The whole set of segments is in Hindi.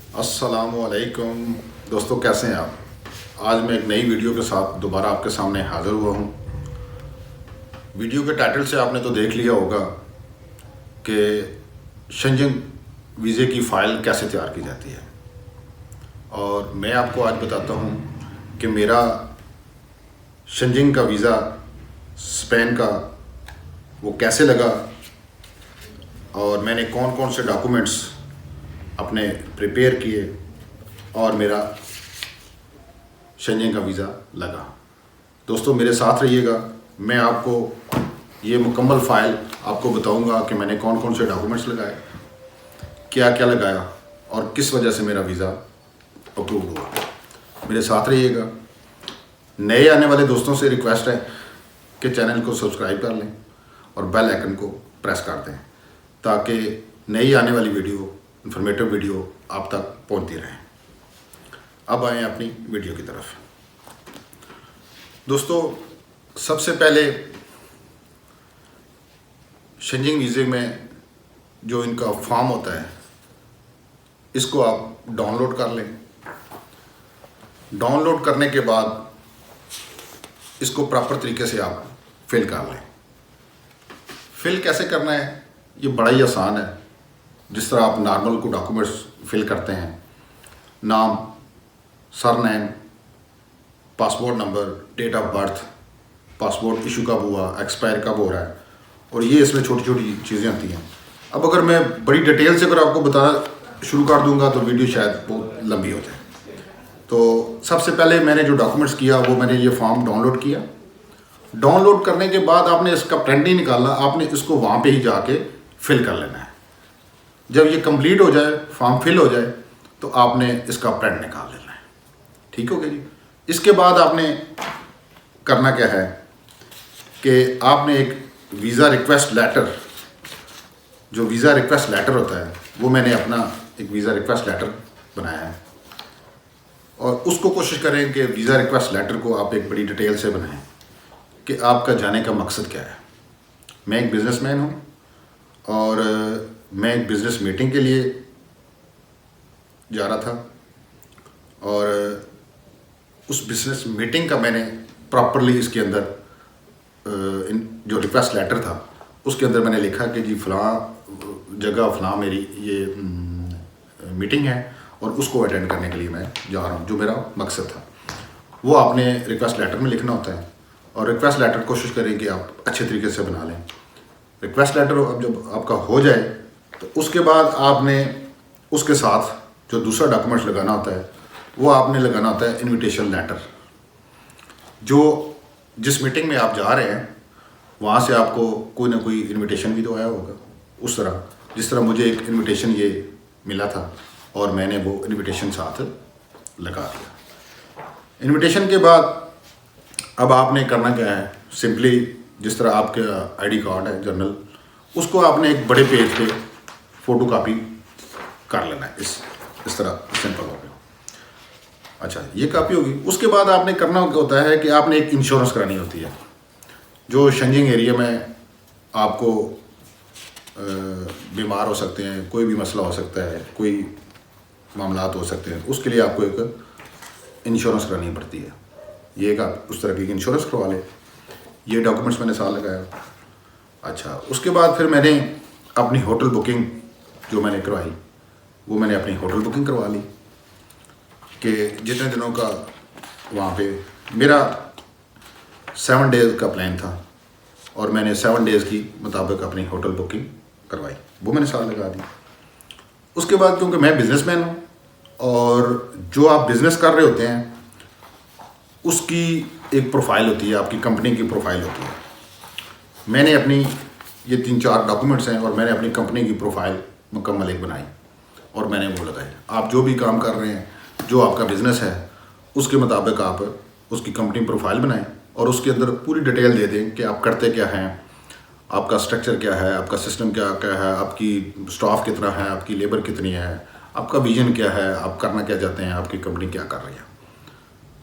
अस्सलामुअलैकुम दोस्तों, कैसे हैं आप। आज मैं एक नई वीडियो के साथ दोबारा आपके सामने हाज़िर हुआ हूँ। वीडियो के टाइटल से आपने तो देख लिया होगा कि शेंजन वीज़े की फ़ाइल कैसे तैयार की जाती है, और मैं आपको आज बताता हूँ कि मेरा शेंजन का वीज़ा स्पेन का वो कैसे लगा, और मैंने कौन कौन से डॉक्यूमेंट्स अपने प्रिपेयर किए और मेरा शेंजन का वीज़ा लगा। दोस्तों मेरे साथ रहिएगा, मैं आपको ये मुकम्मल फ़ाइल आपको बताऊंगा कि मैंने कौन कौन से डॉक्यूमेंट्स लगाए, क्या क्या लगाया और किस वजह से मेरा वीज़ा अप्रूव हुआ। मेरे साथ रहिएगा। नए आने वाले दोस्तों से रिक्वेस्ट है कि चैनल को सब्सक्राइब कर लें और बेल आइकन को प्रेस कर दें ताकि नई आने वाली वीडियो, इन्फॉर्मेटिव वीडियो आप तक पहुंचती रहे। अब आए अपनी वीडियो की तरफ। दोस्तों सबसे पहले शेंजन वीज़े में जो इनका फॉर्म होता है इसको आप डाउनलोड कर लें। डाउनलोड करने के बाद इसको प्रॉपर तरीके से आप फिल कर लें। फिल कैसे करना है ये बड़ा ही आसान है। जिस तरह आप नॉर्मल को डॉक्यूमेंट्स फिल करते हैं, नाम, surname, passport number, date of birth, passport issue कब हुआ, एक्सपायर कब हो रहा है, और ये इसमें छोटी छोटी चीज़ें आती हैं। अब अगर मैं बड़ी डिटेल से अगर आपको बताना शुरू कर दूंगा तो वीडियो शायद बहुत लंबी हो जाए। तो सबसे पहले मैंने जो डॉक्यूमेंट्स किया वो मैंने ये फॉर्म डाउनलोड किया। डाउनलोड करने के बाद आपने इसका प्रिंट नहीं निकालना, आपने इसको वहाँ पे ही जाके फिल कर लेना है। जब ये कंप्लीट हो जाए, फॉर्म फिल हो जाए, तो आपने इसका प्रिंट निकाल लेना है। ठीक हो गया जी। इसके बाद आपने करना क्या है कि आपने एक वीज़ा रिक्वेस्ट लेटर, जो वीज़ा रिक्वेस्ट लेटर होता है वो मैंने अपना एक वीज़ा रिक्वेस्ट लेटर बनाया है, और उसको कोशिश करें कि वीज़ा रिक्वेस्ट लेटर को आप एक बड़ी डिटेल से बनाएं कि आपका जाने का मकसद क्या है। मैं एक बिज़नेसमैन हूँ और मैं एक बिज़नेस मीटिंग के लिए जा रहा था, और उस बिज़नेस मीटिंग का मैंने प्रॉपरली इसके अंदर जो रिक्वेस्ट लेटर था उसके अंदर मैंने लिखा कि जी फ़लाँ जगह फ़लाँ मेरी ये मीटिंग है और उसको अटेंड करने के लिए मैं जा रहा हूँ, जो मेरा मकसद था वो आपने रिक्वेस्ट लेटर में लिखना होता है। और रिक्वेस्ट लेटर कोशिश करें कि आप अच्छे तरीके से बना लें। रिक्वेस्ट लेटर अब जब आपका हो जाए तो उसके बाद आपने उसके साथ जो दूसरा डॉक्यूमेंट्स लगाना होता है वो आपने लगाना होता है इनविटेशन लेटर। जो जिस मीटिंग में आप जा रहे हैं वहाँ से आपको कोई ना कोई इनविटेशन भी तो आया होगा, उस तरह जिस तरह मुझे एक इनविटेशन ये मिला था और मैंने वो इनविटेशन साथ लगा दिया। इनविटेशन के बाद अब आपने करना क्या है, सिंपली जिस तरह आपका आईडी कार्ड है जर्नल, उसको आपने एक बड़े पेज पे फ़ोटो कापी कर लेना है, इस तरह सिंपल हो गया। अच्छा, ये कापी होगी। उसके बाद आपने करना होता है कि आपने एक इंश्योरेंस करानी होती है। जो शेंजन एरिया में आपको बीमार हो सकते हैं, कोई भी मसला हो सकता है, कोई मामलात हो सकते हैं, उसके लिए आपको एक इंश्योरेंस करानी पड़ती है। ये एक आप उस तरह की इंश्योरेंस करवा लें। ये डॉक्यूमेंट्स मैंने साथ लगाया। अच्छा, उसके बाद फिर मैंने अपनी होटल बुकिंग जो मैंने करवाई वो मैंने अपनी होटल बुकिंग करवा ली कि जितने दिनों का वहाँ पे मेरा 7 डेज़ का प्लान था और मैंने 7 डेज़ की मुताबिक अपनी होटल बुकिंग करवाई, वो मैंने साथ लगा दी। उसके बाद क्योंकि मैं बिज़नेसमैन हूँ और जो आप बिज़नेस कर रहे होते हैं उसकी एक प्रोफाइल होती है, आपकी कंपनी की प्रोफाइल होती है। मैंने अपनी ये 3-4 डॉक्यूमेंट्स हैं और मैंने अपनी कंपनी की प्रोफाइल मुकम्मल एक बनाई और मैंने वो लगाई। आप जो भी काम कर रहे हैं, जो आपका बिज़नेस है, उसके मुताबिक आप उसकी कंपनी प्रोफाइल बनाएं और उसके अंदर पूरी डिटेल दे दें कि आप करते क्या हैं, आपका स्ट्रक्चर क्या है, आपका सिस्टम क्या क्या है, आपकी स्टाफ कितना है, आपकी लेबर कितनी है, आपका विजन क्या है, आप करना क्या चाहते हैं, आपकी कंपनी क्या कर रही है।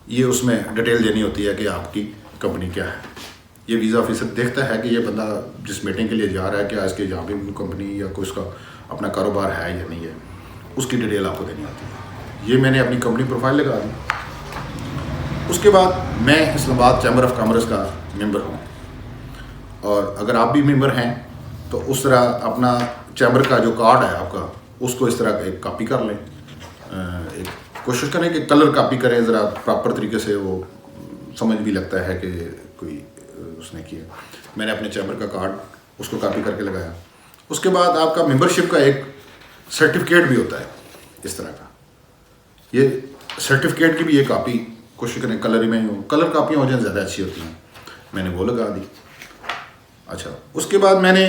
ये उसमें डिटेल देनी होती है कि आपकी कंपनी क्या है। ये वीज़ा ऑफिसर देखता है कि ये बंदा जिस मीटिंग के लिए जा रहा है क्या इसके यहाँ भी कंपनी या कोई उसका अपना कारोबार है या नहीं है। उसकी डिटेल आपको देनी होती है। ये मैंने अपनी कंपनी प्रोफाइल लगा दी। उसके बाद मैं इस्लामाबाद चैम्बर ऑफ कॉमर्स का मेंबर हूँ, और अगर आप भी मेंबर हैं तो उस तरह अपना चैम्बर का जो कार्ड है आपका, उसको इस तरह एक कॉपी कर लें। एक कोशिश करें कि कलर कॉपी करें, ज़रा प्रॉपर तरीके से, वो समझ भी लगता है कि कोई उसने किया। मैंने अपने चैम्बर का कार्ड उसको कॉपी करके लगाया। उसके बाद आपका मेंबरशिप का एक सर्टिफिकेट भी होता है इस तरह का। ये सर्टिफिकेट की भी एक कॉपी कोशिश करें कलर में ही हो, कलर कापियाँ हो जाए ज़्यादा अच्छी होती हैं। मैंने वो लगा दी। अच्छा, उसके बाद मैंने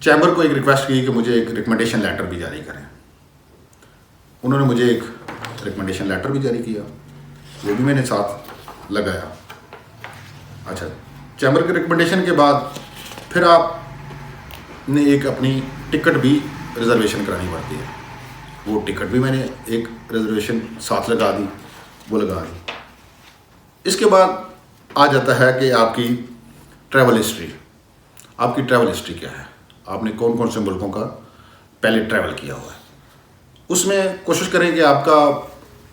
चैम्बर को एक रिक्वेस्ट की कि मुझे एक रिकमेंडेशन लेटर भी जारी करें। उन्होंने मुझे एक रिकमेंडेशन लेटर भी जारी किया, वो भी मैंने साथ लगाया। अच्छा, चैम्बर के रिकमेंडेशन के बाद फिर आपने एक अपनी टिकट भी रिजर्वेशन करानी पड़ती है। वो टिकट भी मैंने एक रिजर्वेशन साथ लगा दी, वो लगा दी। इसके बाद आ जाता है कि आपकी ट्रैवल हिस्ट्री। आपकी ट्रैवल हिस्ट्री क्या है, आपने कौन कौन से मुल्कों का पहले ट्रैवल किया हुआ है। उसमें कोशिश करें कि आपका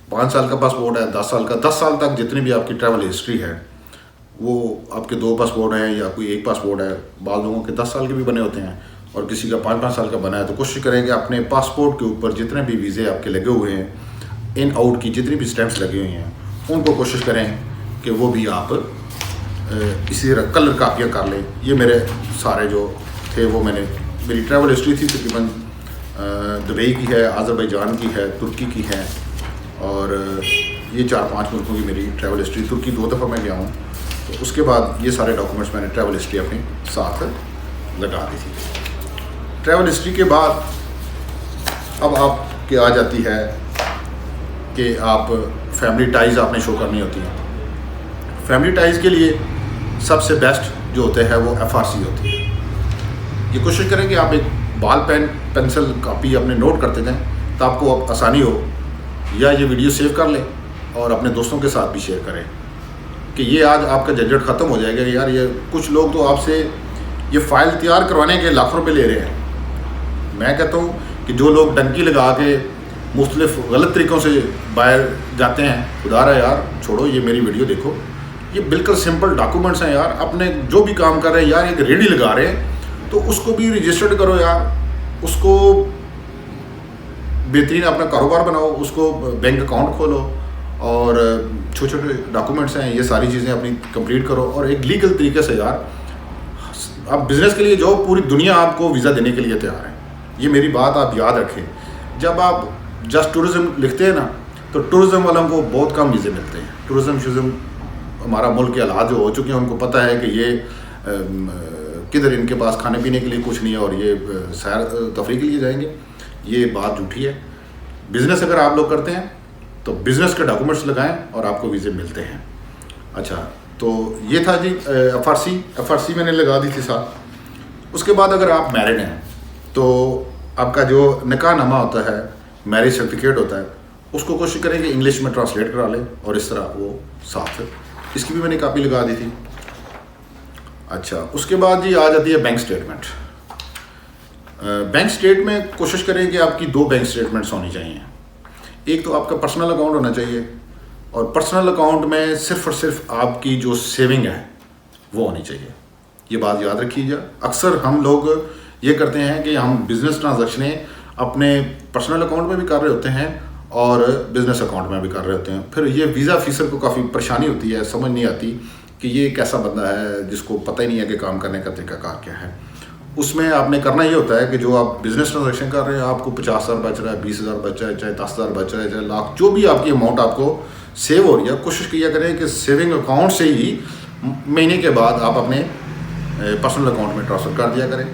5 साल का पासपोर्ट है, 10 साल का, 10 साल तक जितनी भी आपकी ट्रैवल हिस्ट्री है, वो आपके 2 पासपोर्ट हैं या कोई एक पासपोर्ट है। बाद लोगों के 10 साल के भी बने होते हैं और किसी का 5-5 साल का बना है। तो कोशिश करें कि अपने पासपोर्ट के ऊपर जितने भी वीज़े आपके लगे हुए हैं, इन आउट की जितनी भी स्टैंप्स लगी हुई हैं, उनको कोशिश करें कि वो भी आप इसी तरह कलर कापियाँ कर लें। ये मेरे सारे जो थे वो मेरी ट्रैवल हिस्ट्री थी, तकरीबन दुबई की है, अज़रबैजान की है, तुर्की की है, और ये 4-5 मुल्कों की मेरी ट्रैवल हिस्ट्री। तुर्की 2 दफ़ा मैं गया हूँ। तो उसके बाद ये सारे डॉक्यूमेंट्स मैंने ट्रैवल हिस्ट्री अपने साथ लगा दी थी। ट्रैवल हिस्ट्री के बाद अब आपके आ जाती है कि आप फैमिली टाइज़ आपने शो करनी होती हैं। फैमिली टाइज़ के लिए सबसे बेस्ट जो होते हैं वो FRC होती है। ये कोशिश करें कि आप एक बॉल पेन पेंसिल कॉपी अपने नोट करते जाएं, तो आपको अब आसानी हो, या ये वीडियो सेव कर लें और अपने दोस्तों के साथ भी शेयर करें कि ये आज आपका झंझट ख़त्म हो जाएगा। यार, ये कुछ लोग तो आपसे ये फ़ाइल तैयार करवाने के लाखों रुपये ले रहे हैं। मैं कहता हूँ कि जो लोग डंकी लगा के मुख्तलिफ गलत तरीक़ों से बाहर जाते हैं, खुदा रहा यार छोड़ो, ये मेरी वीडियो देखो, ये बिल्कुल सिंपल डॉक्यूमेंट्स हैं यार। अपने जो भी काम कर रहे हैं यार, एक रेडी लगा रहे हैं तो उसको भी रजिस्टर्ड करो यार, उसको बेहतरीन अपना कारोबार बनाओ, उसको बैंक अकाउंट खोलो, और छोटे छोटे डॉक्यूमेंट्स हैं, ये सारी चीज़ें अपनी कंप्लीट करो, और एक लीगल तरीके से यार आप बिज़नेस के लिए जाओ, पूरी दुनिया आपको वीज़ा देने के लिए तैयार है। ये मेरी बात आप याद रखें। जब आप जस्ट टूरिज़्म लिखते हैं ना, तो टूरिज़्म वालों को बहुत कम वीज़े मिलते हैं। टूरिज़्म हमारा मुल्क के हालात जो हो चुके हैं, उनको पता है कि ये किधर इनके पास खाने पीने के लिए कुछ नहीं है और ये सैर तफरी के लिए जाएंगे। ये बात झूठी है। बिज़नेस अगर आप लोग करते हैं तो बिज़नेस के डॉक्यूमेंट्स लगाएं और आपको वीज़े मिलते हैं। अच्छा, तो ये था जी FRC मैंने लगा दी थी साथ। उसके बाद अगर आप मैरिड हैं तो आपका जो निकाहनामा होता है, मैरिज सर्टिफिकेट होता है, उसको कोशिश करें कि इंग्लिश में ट्रांसलेट करा लें, और इस तरह वो साथ, इसकी भी मैंने कॉपी लगा दी थी। अच्छा, उसके बाद जी आ जाती है बैंक स्टेटमेंट। बैंक स्टेट में कोशिश करें कि आपकी 2 बैंक स्टेटमेंट्स होनी चाहिए। एक तो आपका पर्सनल अकाउंट होना चाहिए, और पर्सनल अकाउंट में सिर्फ़ और सिर्फ आपकी जो सेविंग है वो होनी चाहिए। ये बात याद रखिएगा। अक्सर हम लोग ये करते हैं कि हम बिज़नेस ट्रांजैक्शनें अपने पर्सनल अकाउंट में भी कर रहे होते हैं और बिज़नेस अकाउंट में भी कर रहे होते हैं। फिर ये वीज़ा ऑफिसर को काफ़ी परेशानी होती है, समझ नहीं आती कि ये कैसा बंदा है जिसको पता ही नहीं है कि काम करने का तरीकाकार क्या है। उसमें आपने करना ये होता है कि जो आप बिज़नेस ट्रांजैक्शन कर रहे हैं, आपको 50,000 बच रहा है, 20,000 बच रहा है, चाहे 10,000 बच रहा है, चाहे लाख, जो भी आपकी अमाउंट आपको सेव हो रही है, कोशिश किया करें कि सेविंग अकाउंट से ही महीने के बाद आप अपने पर्सनल अकाउंट में ट्रांसफ़र कर दिया करें,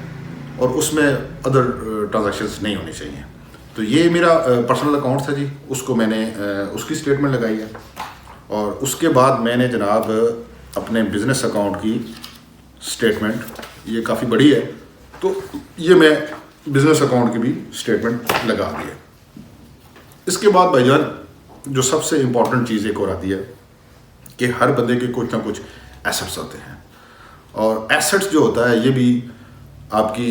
और उसमें अदर ट्रांजैक्शंस नहीं होनी चाहिए। तो ये मेरा पर्सनल अकाउंट था जी, उसको मैंने उसकी स्टेटमेंट लगाई है। और उसके बाद मैंने जनाब अपने बिज़नेस अकाउंट की स्टेटमेंट, ये काफ़ी बड़ी है, तो ये मैं बिज़नेस अकाउंट की भी स्टेटमेंट लगा दी है। इसके बाद भाईजान जो सबसे इम्पॉर्टेंट चीज़ एक और आती है कि हर बंदे के कुछ ना कुछ एसेट्स होते हैं, और एसेट्स जो होता है ये भी आपकी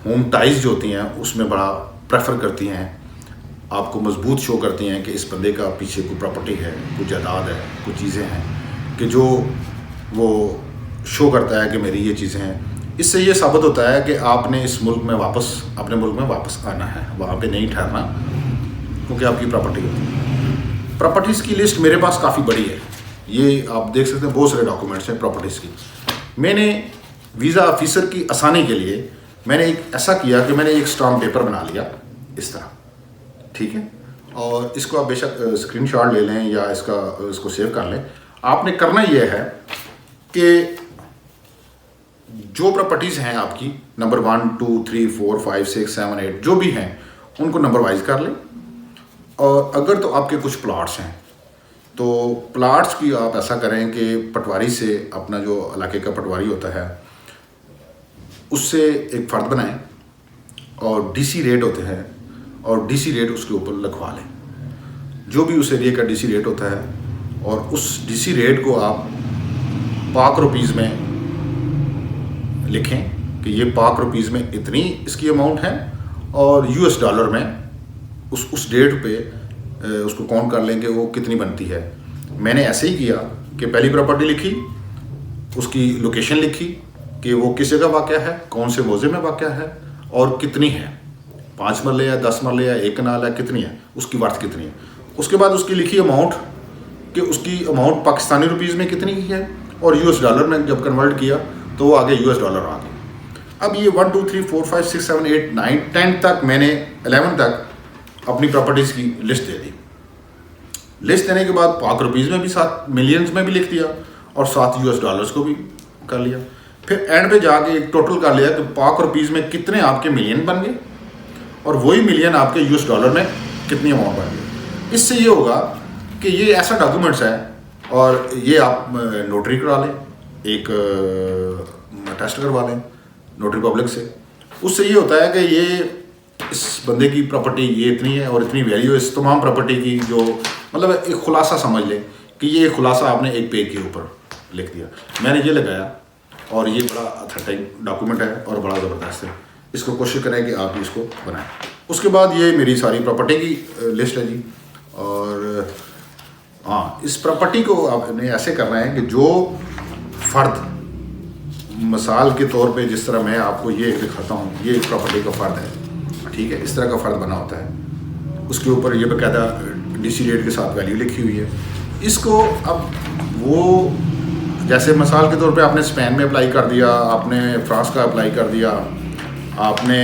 होम टाइज जो होती हैं उसमें बड़ा प्रेफर करती हैं, आपको मजबूत शो करती हैं कि इस बंदे का पीछे कोई प्रॉपर्टी है, कुछ जायदाद है, कुछ चीज़ें हैं कि जो वो शो करता है कि मेरी ये चीज़ें हैं। इससे ये साबित होता है कि आपने इस मुल्क में वापस अपने मुल्क में वापस आना है, वहाँ पे नहीं ठहरना, क्योंकि आपकी प्रॉपर्टी होती है। प्रॉपर्टीज़ की लिस्ट मेरे पास काफ़ी बड़ी है, ये आप देख सकते हैं, बहुत सारे डॉक्यूमेंट्स हैं प्रॉपर्टीज़ की। मैंने वीज़ा ऑफिसर की आसानी के लिए मैंने एक ऐसा किया कि मैंने एक स्टाम्प पेपर बना लिया इस तरह, ठीक है, और इसको आप बेशक स्क्रीनशॉट ले लें या इसको सेव कर लें। आपने करना यह है कि जो प्रॉपर्टीज़ हैं आपकी नंबर 1 2 3 4 5 6 7 8 जो भी हैं उनको नंबर वाइज कर लें। और अगर तो आपके कुछ प्लॉट्स हैं तो प्लॉट्स की आप ऐसा करें कि पटवारी से, अपना जो इलाके का पटवारी होता है उससे एक फ़र्द बनाएं और डीसी रेट होते हैं और डीसी रेट उसके ऊपर लिखवा लें, जो भी उस एरिया का डीसी रेट होता है, और उस डीसी रेट को आप पाक रुपीज़ में लिखें कि ये पाक रुपीज़ में इतनी इसकी अमाउंट है, और यूएस डॉलर में उस डेट पे उसको काउंट कर लेंगे वो कितनी बनती है। मैंने ऐसे ही किया कि पहली प्रॉपर्टी लिखी, उसकी लोकेशन लिखी कि वो किस जगह वाक़या है, कौन से मौजे में वाक़या है और कितनी है, 5 मरले या 10 मरले या 1 कनाल है, कितनी है, उसकी वर्थ कितनी है। उसके बाद उसकी लिखी अमाउंट कि उसकी अमाउंट पाकिस्तानी रुपीज़ में कितनी की है, और यूएस डॉलर में जब कन्वर्ट किया तो वो आगे यूएस डॉलर आ गया। अब ये 1 2 3 4 5 6 7 8 9 10 तक मैंने 11 तक अपनी प्रॉपर्टीज़ की लिस्ट दे दी। लिस्ट देने के बाद पाक रुपीज़ में भी 7 मिलियंस में भी लिख दिया और 7 यूएस डॉलर्स को भी कर लिया। फिर एंड पे जाके एक टोटल कर लिया कि पाक रुपीज़ में कितने आपके मिलियन बन गए और वही मिलियन आपके यूएस डॉलर में कितनी अमाउंट बन गई। इससे ये होगा कि ये ऐसा डॉक्यूमेंट्स है, और ये आप नोटरी करा लें, एक टेस्ट करवा लें नोटरी पब्लिक से। उससे ये होता है कि ये इस बंदे की प्रॉपर्टी ये इतनी है और इतनी वैल्यू है इस तमाम प्रॉपर्टी की, जो मतलब एक खुलासा समझ लें कि ये खुलासा आपने एक पेज के ऊपर लिख दिया। मैंने ये लगाया और ये बड़ा अथेंटिक डॉक्यूमेंट है और बड़ा ज़बरदस्त है। इसको कोशिश करें कि आप इसको बनाएं। उसके बाद ये मेरी सारी प्रॉपर्टी की लिस्ट है जी। और हाँ, इस प्रॉपर्टी को आपने ऐसे करना है कि जो फ़र्द, मिसाल के तौर पे जिस तरह मैं आपको ये दिखाता हूँ, ये एक प्रॉपर्टी का फ़र्द है, ठीक है, इस तरह का फ़र्द बना होता है। उसके ऊपर ये बाकायदा डीसी रेट के साथ वैल्यू लिखी हुई है। इसको अब वो जैसे मिसाल के तौर पे आपने स्पेन में अप्लाई कर दिया, आपने फ्रांस का अप्लाई कर दिया, आपने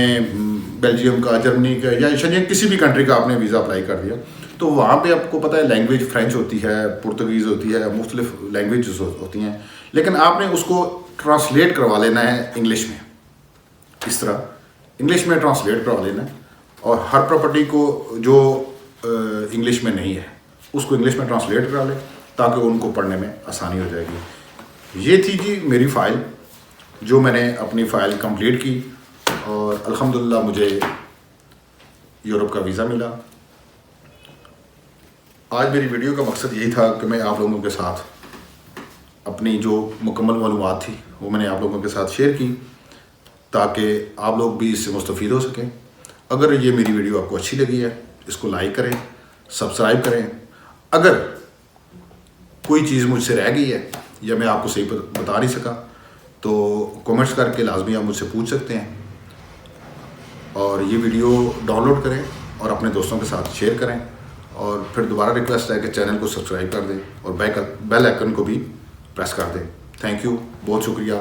बेल्जियम का, जर्मनी का या शायद किसी भी कंट्री का आपने वीज़ा अप्लाई कर दिया, तो वहाँ पे आपको पता है लैंग्वेज फ्रेंच होती है, पुर्तगीज़ होती है, मुख्तलिफ लैंग्वेज होती हैं, लेकिन आपने उसको ट्रांसलेट करवा लेना है इंग्लिश में। इस तरह इंग्लिश में ट्रांसलेट करवा लेना है, और हर प्रॉपर्टी को जो इंग्लिश में नहीं है उसको इंग्लिश में ट्रांसलेट करा लें ताकि उनको पढ़ने में आसानी हो जाएगी। ये थी जी मेरी फ़ाइल, जो मैंने अपनी फ़ाइल कंप्लीट की और अल्हम्दुलिल्लाह मुझे यूरोप का वीज़ा मिला। आज मेरी वीडियो का मकसद यही था कि मैं आप लोगों के साथ अपनी जो मुकम्मल मालूमात थी वो मैंने आप लोगों के साथ शेयर की, ताकि आप लोग भी इससे मुस्तफ़ीद हो सकें। अगर ये मेरी वीडियो आपको अच्छी लगी है, इसको लाइक करें, सब्सक्राइब करें। अगर कोई चीज़ मुझसे रह गई है या मैं आपको सही बता नहीं सका तो कमेंट्स करके लाजमी आप मुझसे पूछ सकते हैं। और ये वीडियो डाउनलोड करें और अपने दोस्तों के साथ शेयर करें, और फिर दोबारा रिक्वेस्ट है कि चैनल को सब्सक्राइब कर दें और बेल आइकन को भी प्रेस कर दें। थैंक यू, बहुत शुक्रिया।